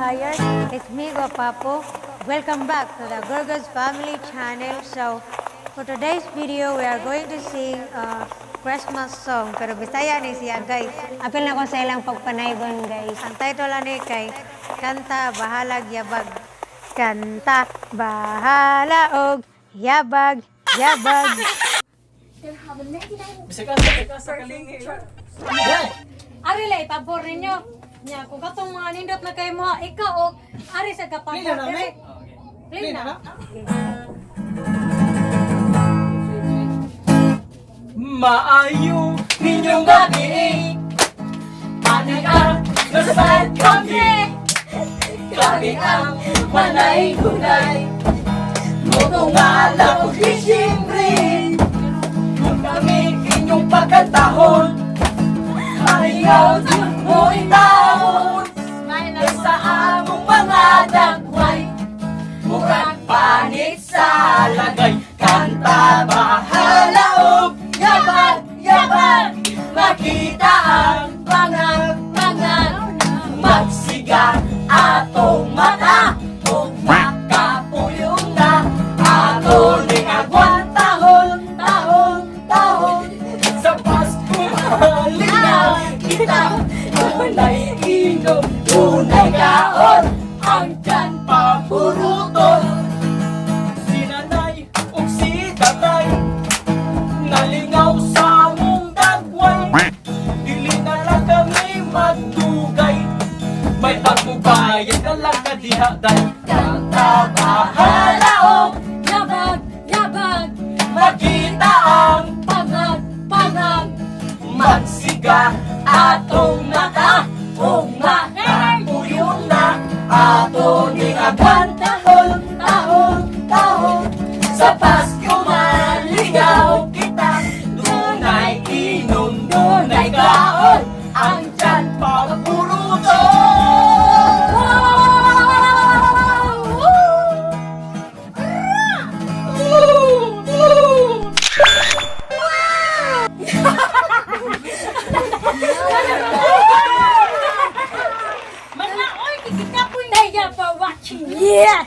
Hiyeeers. It's me, Gwapapo. Welcome back to the Gorgods family channel. So, for today's video, we are going to sing a Christmas song. Pero Bisaya ni siya, guys. Apil na ko sa ilang pagpanaygon, guys. Ang title ni kay Kanta Bahala Ug Yabag. Kanta Bahala og Yabag, Yabag. Bisa ka sa kalingi. Ari lay pabor ninyo. Nya kung katong mga nindot na kay mo, ikaw og ari sa kapabor. Play na na. Play na. Maayo ninyong gabi. Anay ang nasad kami. Kami ang manay gunay. Mutungala o Disyembre. Kung kami inyong pagkantahon. Ayaw mo itahon. Sa among mga dagway. Murag panit sa lagay. Kanta bahala og yabag, yabag. Makita ang pangag-pangag. Magsiga atong mata. Kung makapuyong na ato ning agwan tahon, tahon, tahon. Sa Pasko malinaw kita. Tunay inom, tunay kaon. Ang tiyan papuruton. Si nanay o si tatay nalingaw sa among dagway. Dili na lang kami magdugay. May pagmubayad na lang kadihaday. Kanta bahala og Yabag, yabag. makita ang Pangag, pangag. magsiga atong mata. Kung makapuyong na ato ning agwan tahon, tahon, tahon. Sa Pasko maligaw kita. Dunay inom, dunay kaon. Ang tiyan papuruton. Thank you for watching. Yeah.